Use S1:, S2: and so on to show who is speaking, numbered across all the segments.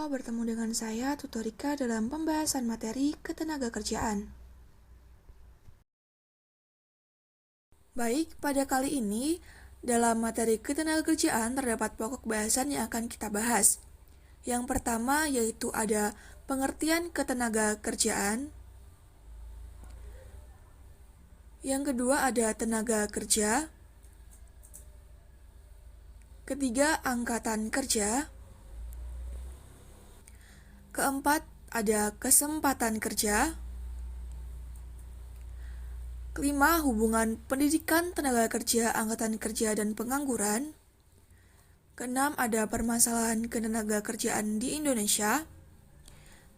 S1: bertemu dengan saya Tutorika dalam pembahasan materi ketenagakerjaan. Baik, pada kali ini dalam materi ketenagakerjaan terdapat pokok bahasan yang akan kita bahas. Yang pertama yaitu ada pengertian ketenagakerjaan. Yang kedua ada tenaga kerja. Ketiga, angkatan kerja. Keempat, ada kesempatan kerja. Kelima, hubungan pendidikan, tenaga kerja, angkatan kerja, dan pengangguran. Keenam, ada permasalahan ketenaga kerjaan di Indonesia.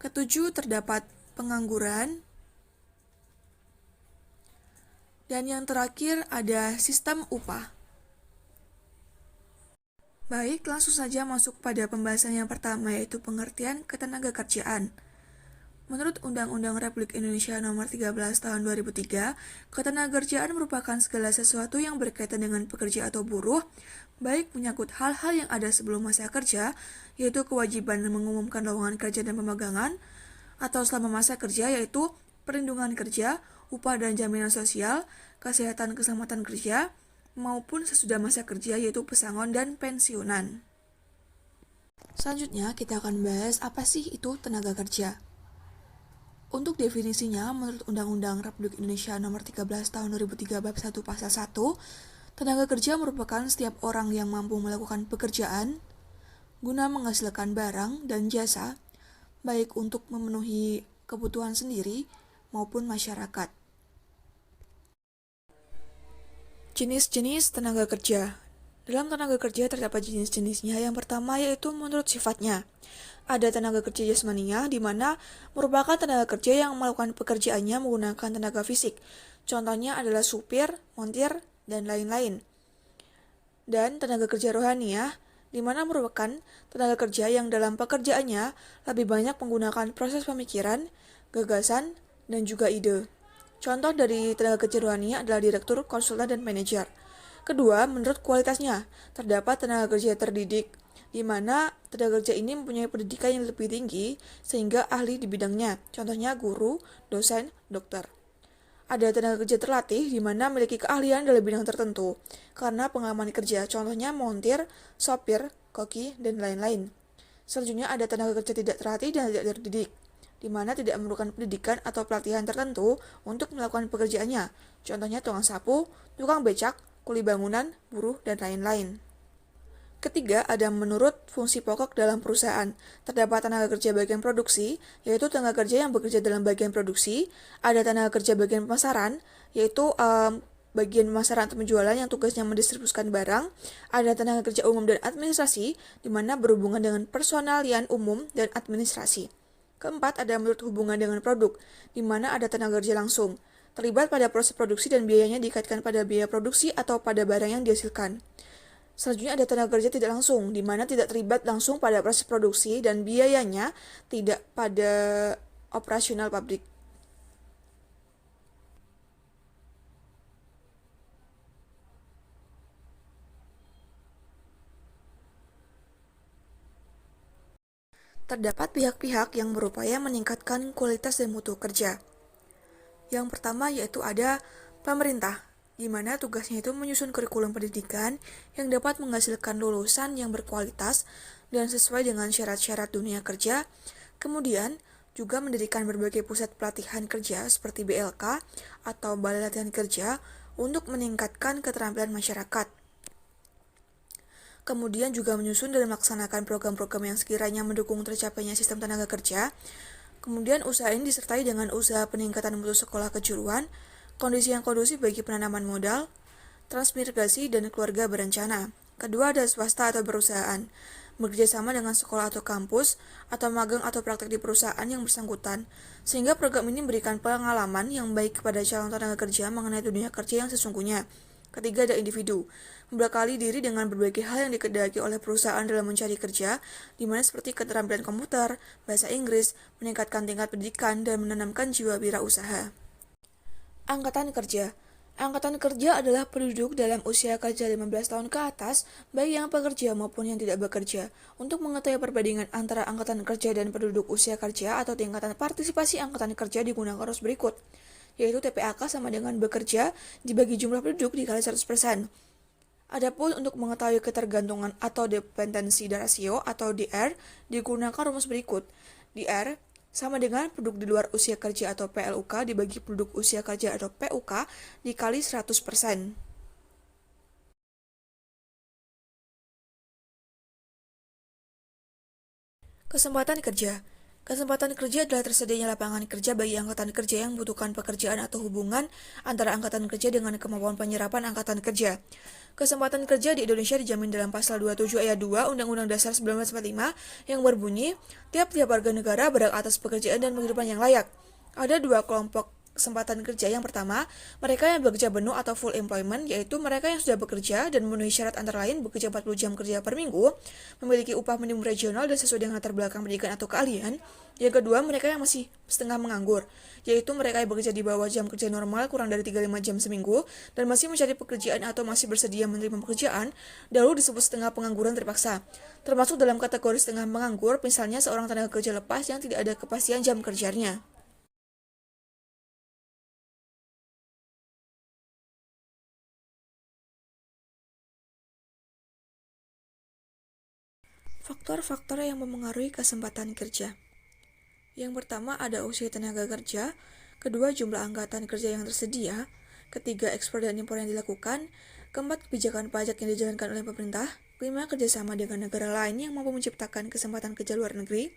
S1: Ketujuh, terdapat pengangguran. Dan yang terakhir, ada sistem upah. Baik, langsung saja masuk pada pembahasan yang pertama, yaitu pengertian ketenagakerjaan. Menurut Undang-Undang Republik Indonesia Nomor 13 Tahun 2003, ketenagakerjaan merupakan segala sesuatu yang berkaitan dengan pekerja atau buruh, baik menyangkut hal-hal yang ada sebelum masa kerja, yaitu kewajiban mengumumkan lowongan kerja dan pemagangan, atau selama masa kerja, yaitu perlindungan kerja, upah dan jaminan sosial, kesehatan keselamatan kerja, maupun sesudah masa kerja, yaitu pesangon dan pensiunan. Selanjutnya, kita akan bahas apa sih itu tenaga kerja. Untuk definisinya, menurut Undang-Undang Republik Indonesia Nomor 13 Tahun 2003 Bab 1 Pasal 1, tenaga kerja merupakan setiap orang yang mampu melakukan pekerjaan guna menghasilkan barang dan jasa, baik untuk memenuhi kebutuhan sendiri maupun masyarakat. Jenis-jenis tenaga kerja. Dalam tenaga kerja terdapat jenis-jenisnya. Yang pertama yaitu menurut sifatnya. Ada tenaga kerja jasmania, di mana merupakan tenaga kerja yang melakukan pekerjaannya menggunakan tenaga fisik. Contohnya adalah supir, montir, dan lain-lain. Dan tenaga kerja rohaniah, di mana merupakan tenaga kerja yang dalam pekerjaannya lebih banyak menggunakan proses pemikiran, gagasan, dan juga ide. Contoh dari tenaga kerja rohani adalah direktur, konsultan, dan manajer. Kedua, menurut kualitasnya, terdapat tenaga kerja terdidik, di mana tenaga kerja ini mempunyai pendidikan yang lebih tinggi sehingga ahli di bidangnya. Contohnya guru, dosen, dokter. Ada tenaga kerja terlatih, di mana memiliki keahlian dalam bidang tertentu karena pengalaman kerja. Contohnya montir, sopir, koki, dan lain-lain. Selanjutnya ada tenaga kerja tidak terlatih dan tidak terdidik, di mana tidak memerlukan pendidikan atau pelatihan tertentu untuk melakukan pekerjaannya. Contohnya tukang sapu, tukang becak, kuli bangunan, buruh, dan lain-lain. Ketiga, ada menurut fungsi pokok dalam perusahaan. Terdapat tenaga kerja bagian produksi, yaitu tenaga kerja yang bekerja dalam bagian produksi. Ada tenaga kerja bagian pemasaran, yaitu bagian pemasaran atau penjualan yang tugasnya mendistribusikan barang. Ada tenaga kerja umum dan administrasi, di mana berhubungan dengan personalian umum dan administrasi. Keempat, ada menurut hubungan dengan produk, di mana ada tenaga kerja langsung, terlibat pada proses produksi dan biayanya dikaitkan pada biaya produksi atau pada barang yang dihasilkan. Selanjutnya ada tenaga kerja tidak langsung, di mana tidak terlibat langsung pada proses produksi dan biayanya tidak pada operasional pabrik. Terdapat pihak-pihak yang berupaya meningkatkan kualitas dan mutu kerja. Yang pertama yaitu ada pemerintah, di mana tugasnya itu menyusun kurikulum pendidikan yang dapat menghasilkan lulusan yang berkualitas dan sesuai dengan syarat-syarat dunia kerja. Kemudian juga mendirikan berbagai pusat pelatihan kerja seperti BLK atau Balai Latihan Kerja untuk meningkatkan keterampilan masyarakat. Kemudian juga menyusun dan melaksanakan program-program yang sekiranya mendukung tercapainya sistem tenaga kerja. Kemudian usaha ini disertai dengan usaha peningkatan mutu sekolah kejuruan, kondisi yang kondusif bagi penanaman modal, transmigrasi, dan keluarga berencana. Kedua, ada swasta atau perusahaan, bekerja sama dengan sekolah atau kampus, atau magang atau praktek di perusahaan yang bersangkutan, sehingga program ini memberikan pengalaman yang baik kepada calon tenaga kerja mengenai dunia kerja yang sesungguhnya. Ketiga, ada individu, membekali diri dengan berbagai hal yang dikehendaki oleh perusahaan dalam mencari kerja, di mana seperti keterampilan komputer, bahasa Inggris, meningkatkan tingkat pendidikan, dan menanamkan jiwa wirausaha. Angkatan kerja. Angkatan kerja adalah penduduk dalam usia kerja 15 tahun ke atas, baik yang bekerja maupun yang tidak bekerja. Untuk mengetahui perbandingan antara angkatan kerja dan penduduk usia kerja atau tingkatan partisipasi angkatan kerja digunakan arus berikut, yaitu TPAK sama dengan bekerja dibagi jumlah penduduk dikali 100%. Adapun untuk mengetahui ketergantungan atau dependency ratio atau DR digunakan rumus berikut. DR sama dengan penduduk di luar usia kerja atau PLUK dibagi penduduk usia kerja atau PUK dikali 100%. Kesempatan kerja. Kesempatan kerja adalah tersedianya lapangan kerja bagi angkatan kerja yang membutuhkan pekerjaan atau hubungan antara angkatan kerja dengan kemampuan penyerapan angkatan kerja. Kesempatan kerja di Indonesia dijamin dalam pasal 27 ayat 2 Undang-Undang Dasar 1945 yang berbunyi, tiap-tiap warga negara berhak atas pekerjaan dan penghidupan yang layak. Ada dua kelompok kesempatan kerja. Yang pertama, mereka yang bekerja penuh atau full employment, yaitu mereka yang sudah bekerja dan memenuhi syarat antara lain bekerja 40 jam kerja per minggu, memiliki upah minimum regional dan sesuai dengan latar belakang pendidikan atau keahlian. Yang kedua, mereka yang masih setengah menganggur, yaitu mereka yang bekerja di bawah jam kerja normal kurang dari 35 jam seminggu dan masih mencari pekerjaan atau masih bersedia menerima pekerjaan, dahulu disebut setengah pengangguran terpaksa. Termasuk dalam kategori setengah menganggur, misalnya seorang tenaga kerja lepas yang tidak ada kepastian jam kerjanya. Faktor-faktor yang memengaruhi kesempatan kerja. Yang pertama ada usia tenaga kerja, kedua jumlah angkatan kerja yang tersedia, ketiga ekspor dan impor yang dilakukan, keempat kebijakan pajak yang dijalankan oleh pemerintah, kelima kerjasama dengan negara lain yang mampu menciptakan kesempatan kerja luar negeri,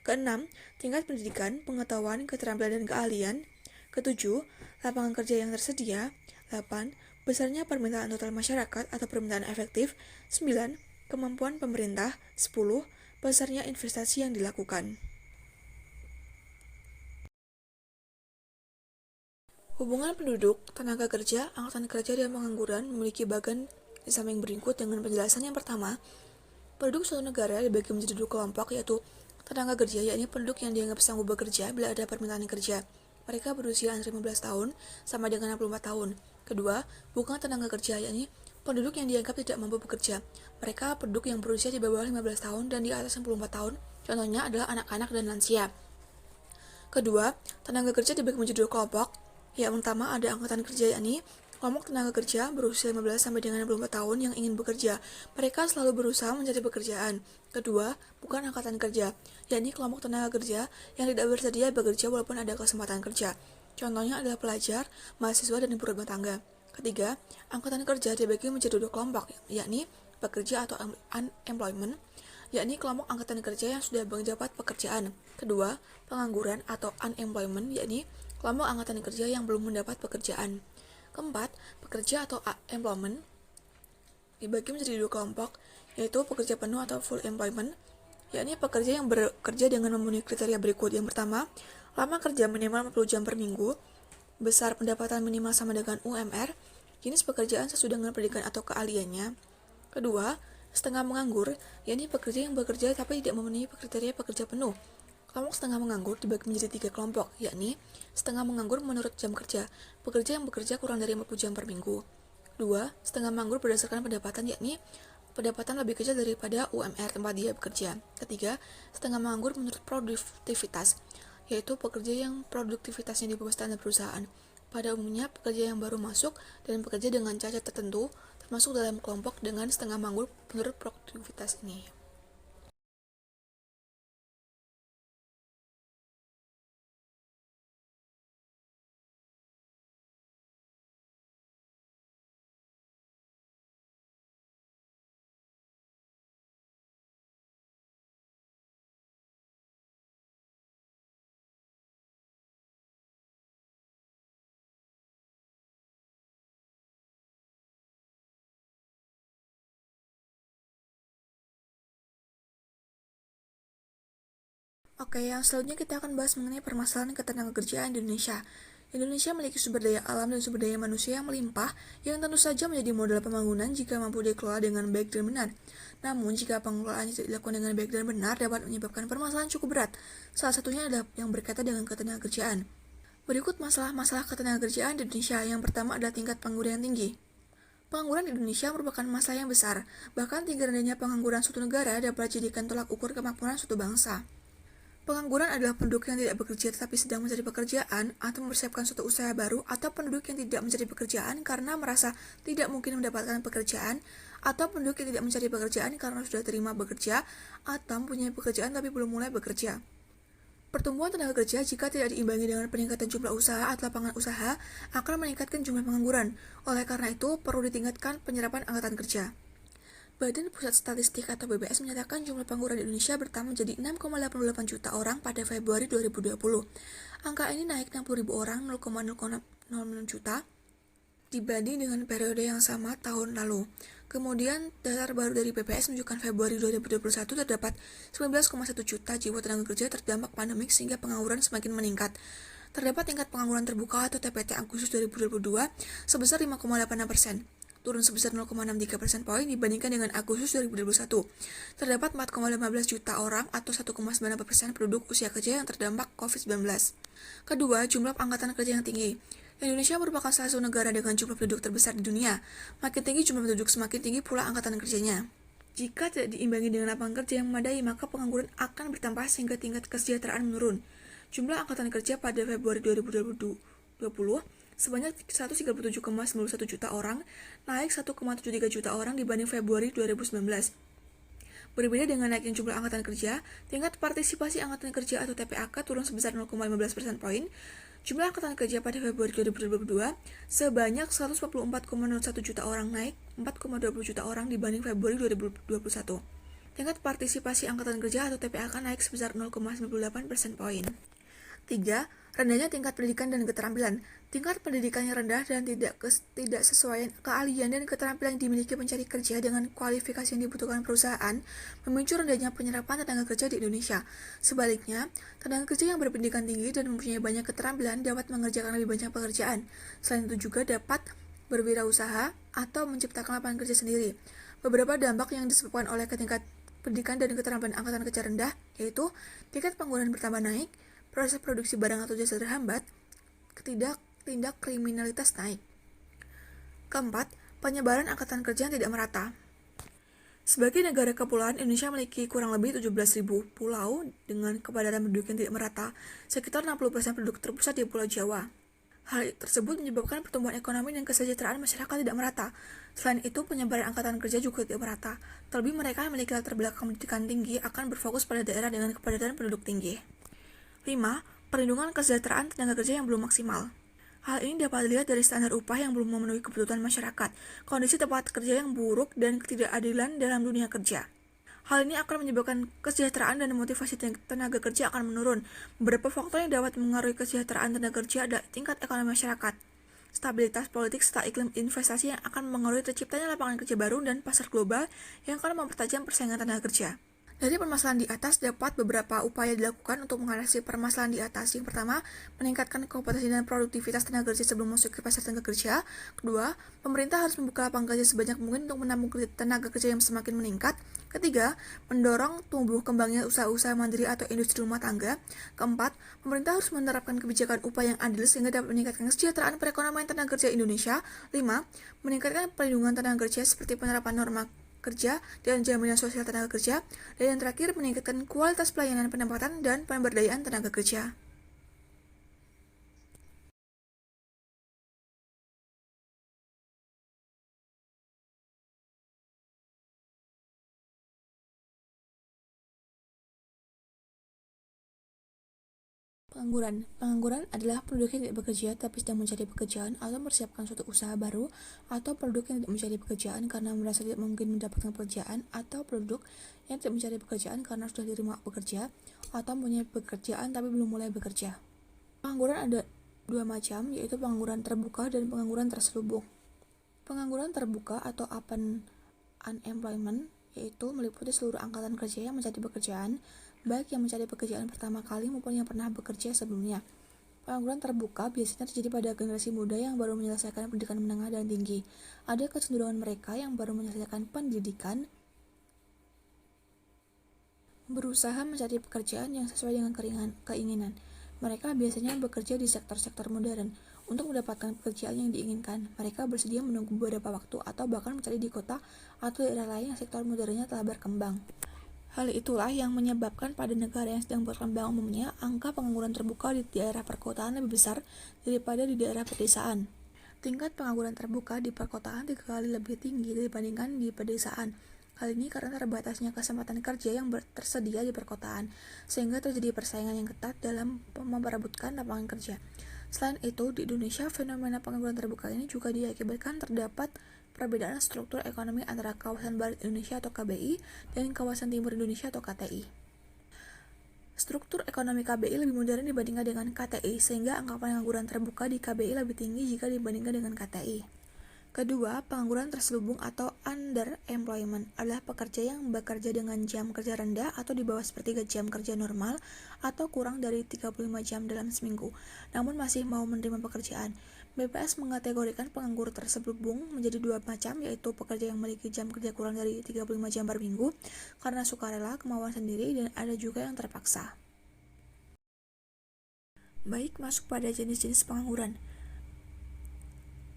S1: keenam tingkat pendidikan, pengetahuan, keterampilan dan keahlian, ketujuh lapangan kerja yang tersedia, 8 besarnya permintaan total masyarakat atau permintaan efektif, 9 kemampuan pemerintah, 10 besarnya investasi yang dilakukan. Hubungan penduduk, tenaga kerja, angkatan kerja, dan pengangguran memiliki bagan di samping berikut dengan penjelasan. Yang pertama, penduduk suatu negara dibagi menjadi dua kelompok, yaitu tenaga kerja, yakni penduduk yang dianggap sanggup bekerja bila ada permintaan kerja. Mereka berusia antara 15 tahun sama dengan 64 tahun. Kedua, bukan tenaga kerja, yakni penduduk yang dianggap tidak mampu bekerja. Mereka penduduk yang berusia di bawah 15 tahun dan di atas 64 tahun. Contohnya adalah anak-anak dan lansia. Kedua, tenaga kerja dibagi menjadi dua kelompok. Yang pertama ada angkatan kerja, yakni kelompok tenaga kerja berusia 15 sampai dengan 64 tahun yang ingin bekerja. Mereka selalu berusaha mencari pekerjaan. Kedua, bukan angkatan kerja, yakni kelompok tenaga kerja yang tidak bersedia bekerja walaupun ada kesempatan kerja. Contohnya adalah pelajar, mahasiswa, dan ibu rumah tangga. Ketiga, angkatan kerja dibagi menjadi dua kelompok, yakni pekerja atau unemployment, yakni kelompok angkatan kerja yang sudah menjabat pekerjaan. Kedua, pengangguran atau unemployment, yakni kelompok angkatan kerja yang belum mendapat pekerjaan. Keempat, pekerja atau employment dibagi menjadi dua kelompok, yaitu pekerja penuh atau full employment, yakni pekerja yang bekerja dengan memenuhi kriteria berikut. Yang pertama, lama kerja minimal 40 jam per minggu, besar pendapatan minimal sama dengan UMR, jenis pekerjaan sesuai dengan pendidikan atau keahliannya. Kedua, setengah menganggur, yakni pekerja yang bekerja tapi tidak memenuhi kriteria pekerja penuh. Kelompok setengah menganggur dibagi menjadi tiga kelompok, yakni setengah menganggur menurut jam kerja, pekerja yang bekerja kurang dari 50 jam per minggu. Dua, setengah menganggur berdasarkan pendapatan, yakni pendapatan lebih kecil daripada UMR tempat dia bekerja. Ketiga, setengah menganggur menurut produktivitas, yaitu pekerja yang produktivitasnya di bawah standar perusahaan. Pada umumnya, pekerja yang baru masuk dan pekerja dengan cacat tertentu termasuk dalam kelompok dengan setengah menganggur menurut produktivitas ini. Oke, yang selanjutnya kita akan bahas mengenai permasalahan ketenagakerjaan di Indonesia. Indonesia memiliki sumber daya alam dan sumber daya manusia yang melimpah, yang tentu saja menjadi modal pembangunan jika mampu dikelola dengan baik dan benar. Namun, jika pengelolaan tidak dilakukan dengan baik dan benar, dapat menyebabkan permasalahan cukup berat. Salah satunya adalah yang berkaitan dengan ketenagakerjaan. Berikut masalah-masalah ketenagakerjaan di Indonesia. Yang pertama adalah tingkat pengangguran yang tinggi. Pengangguran di Indonesia merupakan masalah yang besar. Bahkan tinggi rendahnya pengangguran suatu negara dapat dijadikan tolak ukur kemakmuran suatu bangsa. Pengangguran adalah penduduk yang tidak bekerja tetapi sedang mencari pekerjaan atau mempersiapkan suatu usaha baru, atau penduduk yang tidak mencari pekerjaan karena merasa tidak mungkin mendapatkan pekerjaan, atau penduduk yang tidak mencari pekerjaan karena sudah terima bekerja atau mempunyai pekerjaan tapi belum mulai bekerja. Pertumbuhan tenaga kerja jika tidak diimbangi dengan peningkatan jumlah usaha atau lapangan usaha akan meningkatkan jumlah pengangguran. Oleh karena itu, perlu ditingkatkan penyerapan angkatan kerja. Badan Pusat Statistik atau BPS menyatakan jumlah pengangguran di Indonesia bertambah menjadi 6,88 juta orang pada Februari 2020. Angka ini naik 60.000 orang, 0,006 juta, dibanding dengan periode yang sama tahun lalu. Kemudian, data terbaru dari BPS menunjukkan Februari 2021 terdapat 19,1 juta jiwa tenaga kerja terdampak pandemik sehingga pengangguran semakin meningkat. Terdapat tingkat pengangguran terbuka atau TPT Agustus 2022 sebesar 5,86%. Turun sebesar 0,63% poin dibandingkan dengan Agustus 2021. Terdapat 4,15 juta orang atau 1,94% penduduk usia kerja yang terdampak COVID-19. Kedua, jumlah angkatan kerja yang tinggi. Indonesia merupakan salah satu negara dengan jumlah penduduk terbesar di dunia. Makin tinggi jumlah penduduk, semakin tinggi pula angkatan kerjanya. Jika tidak diimbangi dengan lapangan kerja yang memadai, maka pengangguran akan bertambah sehingga tingkat kesejahteraan menurun. Jumlah angkatan kerja pada Februari 2020 sebanyak 137,91 juta orang, naik 1,73 juta orang dibanding Februari 2019. Berbeda dengan naiknya jumlah angkatan kerja, tingkat partisipasi angkatan kerja atau TPAK turun sebesar 0,15% poin. Jumlah angkatan kerja pada Februari 2022 sebanyak 144,01 juta orang, naik 4,20 juta orang dibanding Februari 2021. Tingkat partisipasi angkatan kerja atau TPAK naik sebesar 0,98% poin. 3. Rendahnya tingkat pendidikan dan keterampilan. Tingkat pendidikan yang rendah dan tidak sesuai keahlian dan keterampilan yang dimiliki pencari kerja dengan kualifikasi yang dibutuhkan perusahaan memicu rendahnya penyerapan tenaga kerja di Indonesia. Sebaliknya, tenaga kerja yang berpendidikan tinggi dan mempunyai banyak keterampilan dapat mengerjakan lebih banyak pekerjaan. Selain itu juga dapat berwirausaha atau menciptakan lapangan kerja sendiri. Beberapa dampak yang disebabkan oleh tingkat pendidikan dan keterampilan angkatan kerja rendah yaitu tingkat pengangguran bertambah naik, proses produksi barang atau jasa terhambat, tindak kriminalitas naik. Keempat, penyebaran angkatan kerja yang tidak merata. Sebagai negara kepulauan, Indonesia memiliki kurang lebih 17.000 pulau dengan kepadatan penduduk yang tidak merata. Sekitar 60% penduduk terpusat di Pulau Jawa. Hal tersebut menyebabkan pertumbuhan ekonomi dan kesejahteraan masyarakat tidak merata. Selain itu, penyebaran angkatan kerja juga tidak merata. Terlebih mereka yang memiliki latar belakang pendidikan tinggi akan berfokus pada daerah dengan kepadatan penduduk tinggi. 5. Perlindungan kesejahteraan tenaga kerja yang belum maksimal. Hal ini dapat dilihat dari standar upah yang belum memenuhi kebutuhan masyarakat, kondisi tempat kerja yang buruk, dan ketidakadilan dalam dunia kerja. Hal ini akan menyebabkan kesejahteraan dan motivasi tenaga kerja akan menurun. Beberapa faktor yang dapat mengaruhi kesejahteraan tenaga kerja adalah tingkat ekonomi masyarakat, stabilitas politik, serta iklim investasi yang akan mengaruhi terciptanya lapangan kerja baru dan pasar global yang akan mempertajam persaingan tenaga kerja. Dari permasalahan di atas, dapat beberapa upaya dilakukan untuk mengatasi permasalahan di atas. Yang pertama, meningkatkan kompetensi dan produktivitas tenaga kerja sebelum masuk ke pasar tenaga kerja. Kedua, pemerintah harus membuka lapangan kerja sebanyak mungkin untuk menampung tenaga kerja yang semakin meningkat. Ketiga, mendorong tumbuh kembangnya usaha-usaha mandiri atau industri rumah tangga. Keempat, pemerintah harus menerapkan kebijakan upah yang adil sehingga dapat meningkatkan kesejahteraan perekonomian tenaga kerja Indonesia. 5. Meningkatkan perlindungan tenaga kerja seperti penerapan norma kerja dan jaminan sosial tenaga kerja, dan yang terakhir meningkatkan kualitas pelayanan penempatan dan pemberdayaan tenaga kerja. Pengangguran adalah penduduk yang tidak bekerja tapi sedang mencari pekerjaan atau mempersiapkan suatu usaha baru, atau penduduk yang tidak mencari pekerjaan karena merasa tidak mungkin mendapatkan pekerjaan, atau penduduk yang tidak mencari pekerjaan karena sudah diterima bekerja atau mempunyai pekerjaan tapi belum mulai bekerja. Pengangguran ada dua macam, yaitu pengangguran terbuka dan pengangguran terselubung. Pengangguran terbuka atau open unemployment yaitu meliputi seluruh angkatan kerja yang mencari pekerjaan, baik yang mencari pekerjaan pertama kali maupun yang pernah bekerja sebelumnya. Pengangguran terbuka biasanya terjadi pada generasi muda yang baru menyelesaikan pendidikan menengah dan tinggi. Ada kecenderungan mereka yang baru menyelesaikan pendidikan berusaha mencari pekerjaan yang sesuai dengan keinginan. Mereka biasanya bekerja di sektor-sektor modern. Untuk mendapatkan pekerjaan yang diinginkan, mereka bersedia menunggu beberapa waktu atau bahkan mencari di kota atau daerah lain yang sektor modernnya telah berkembang. Hal itulah yang menyebabkan pada negara yang sedang berkembang umumnya, angka pengangguran terbuka di daerah perkotaan lebih besar daripada di daerah pedesaan. Tingkat pengangguran terbuka di perkotaan 3 kali lebih tinggi dibandingkan di pedesaan. Hal ini karena terbatasnya kesempatan kerja yang tersedia di perkotaan, sehingga terjadi persaingan yang ketat dalam memperebutkan lapangan kerja. Selain itu, di Indonesia, fenomena pengangguran terbuka ini juga diakibatkan terdapat perbedaan struktur ekonomi antara kawasan Barat Indonesia atau KBI dan kawasan Timur Indonesia atau KTI. Struktur ekonomi KBI lebih modern dibandingkan dengan KTI, sehingga angka pengangguran terbuka di KBI lebih tinggi jika dibandingkan dengan KTI. Kedua, pengangguran terselubung atau underemployment adalah pekerja yang bekerja dengan jam kerja rendah atau di bawah sepertiga jam kerja normal atau kurang dari 35 jam dalam seminggu, namun masih mau menerima pekerjaan. BPS mengategorikan penganggur terselubung menjadi 2 macam, yaitu pekerja yang memiliki jam kerja kurang dari 35 jam per minggu karena sukarela, kemauan sendiri, dan ada juga yang terpaksa. Baik, masuk pada jenis-jenis pengangguran.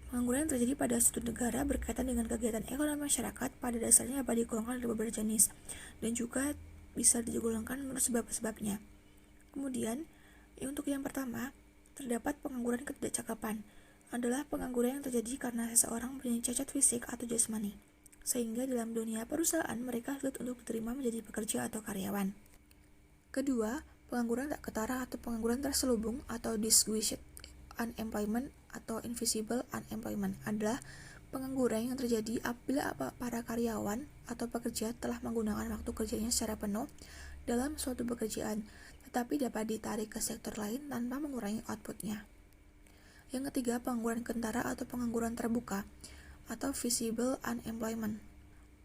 S1: Pengangguran yang terjadi pada suatu negara berkaitan dengan kegiatan ekonomi masyarakat pada dasarnya dapat digolongkan dari beberapa jenis dan juga bisa digolongkan menurut sebab-sebabnya. Kemudian, untuk yang pertama, terdapat pengangguran ketidakcakapan. Adalah pengangguran yang terjadi karena seseorang mempunyai cacat fisik atau jasmani, sehingga dalam dunia perusahaan mereka sulit untuk diterima menjadi pekerja atau karyawan. Kedua, pengangguran tak ketara atau pengangguran terselubung atau disguised unemployment atau invisible unemployment adalah pengangguran yang terjadi apabila para karyawan atau pekerja telah menggunakan waktu kerjanya secara penuh dalam suatu pekerjaan, tetapi dapat ditarik ke sektor lain tanpa mengurangi outputnya. Yang ketiga, pengangguran kentara atau pengangguran terbuka atau visible unemployment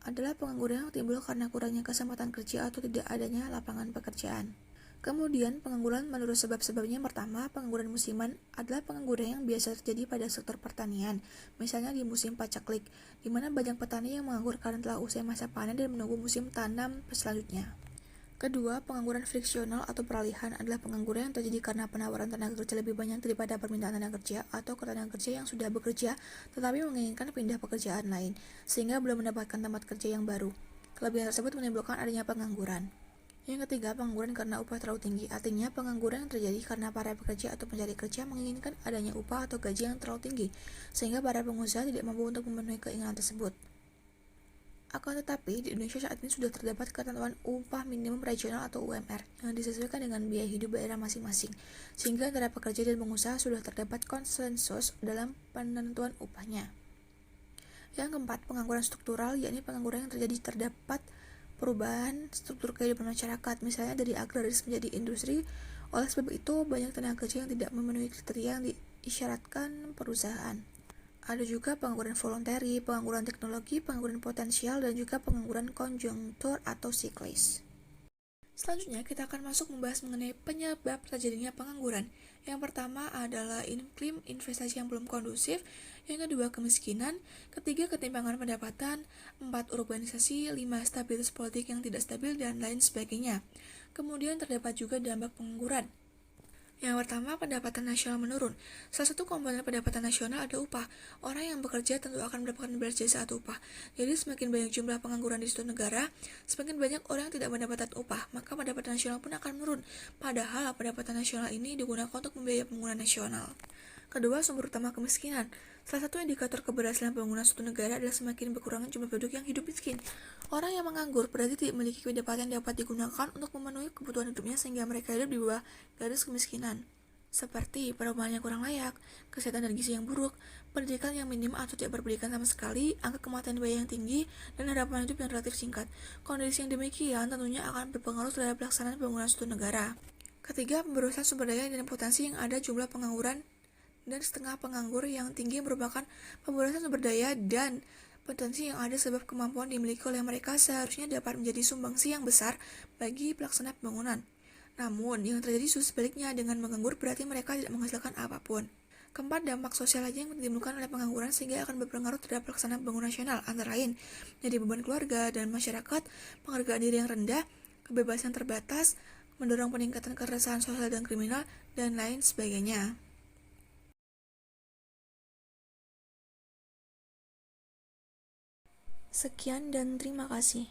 S1: adalah pengangguran yang timbul karena kurangnya kesempatan kerja atau tidak adanya lapangan pekerjaan. Kemudian, pengangguran menurut sebab-sebabnya. Pertama, pengangguran musiman adalah pengangguran yang biasa terjadi pada sektor pertanian, misalnya di musim paceklik, di mana banyak petani yang menganggur karena telah usai masa panen dan menunggu musim tanam selanjutnya. Kedua, pengangguran friksional atau peralihan adalah pengangguran yang terjadi karena penawaran tenaga kerja lebih banyak daripada permintaan tenaga kerja atau tenaga kerja yang sudah bekerja tetapi menginginkan pindah pekerjaan lain, sehingga belum mendapatkan tempat kerja yang baru. Kelebihan tersebut menimbulkan adanya pengangguran. Yang ketiga, pengangguran karena upah terlalu tinggi. Artinya, pengangguran yang terjadi karena para pekerja atau pencari kerja menginginkan adanya upah atau gaji yang terlalu tinggi, sehingga para pengusaha tidak mampu untuk memenuhi keinginan tersebut. Akan tetapi, di Indonesia saat ini sudah terdapat ketentuan upah minimum regional atau UMR yang disesuaikan dengan biaya hidup daerah masing-masing, sehingga antara pekerja dan pengusaha sudah terdapat konsensus dalam penentuan upahnya. Yang keempat, pengangguran struktural, yakni pengangguran yang terjadi terdapat perubahan struktur kehidupan masyarakat, misalnya dari agraris menjadi industri. Oleh sebab itu, banyak tenaga kerja yang tidak memenuhi kriteria yang diisyaratkan perusahaan. Ada juga pengangguran voluntary, pengangguran teknologi, pengangguran potensial, dan juga pengangguran konjunktur atau siklis. Selanjutnya, kita akan masuk membahas mengenai penyebab terjadinya pengangguran. Yang pertama adalah iklim investasi yang belum kondusif, yang kedua kemiskinan, ketiga ketimpangan pendapatan, 4 urbanisasi, 5 stabilitas politik yang tidak stabil, dan lain sebagainya. Kemudian terdapat juga dampak pengangguran. Yang pertama, pendapatan nasional menurun. Salah satu komponen pendapatan nasional ada upah. Orang yang bekerja tentu akan mendapatkan balas jasa atau upah. Jadi semakin banyak jumlah pengangguran di suatu negara, semakin banyak orang yang tidak mendapatkan upah, maka pendapatan nasional pun akan menurun. Padahal pendapatan nasional ini digunakan untuk membiayai pembangunan nasional. Kedua, sumber utama kemiskinan. Salah satu indikator keberhasilan pembangunan suatu negara adalah semakin berkurangnya jumlah penduduk yang hidup miskin. Orang yang menganggur berarti tidak memiliki pendapatan yang dapat digunakan untuk memenuhi kebutuhan hidupnya sehingga mereka hidup di bawah garis kemiskinan. Seperti perumahan yang kurang layak, kesehatan dan gizi yang buruk, pendidikan yang minim atau tidak berpendidikan sama sekali, angka kematian bayi yang tinggi, dan harapan hidup yang relatif singkat. Kondisi yang demikian tentunya akan berpengaruh terhadap pelaksanaan pembangunan suatu negara. Ketiga, pemborosan sumber daya dan potensi yang ada jumlah pengangguran dan setengah penganggur yang tinggi merupakan pemborosan sumber daya dan potensi yang ada sebab kemampuan dimiliki oleh mereka seharusnya dapat menjadi sumbangsi yang besar bagi pelaksana pembangunan. Namun, yang terjadi justru sebaliknya, dengan menganggur berarti mereka tidak menghasilkan apapun. Keempat, dampak sosial lainnya yang ditimbulkan oleh pengangguran sehingga akan berpengaruh terhadap pelaksanaan pembangunan nasional, antara lain menjadi beban keluarga dan masyarakat, penghargaan diri yang rendah, kebebasan terbatas, mendorong peningkatan keresahan sosial dan kriminal, dan lain sebagainya. Sekian dan terima kasih.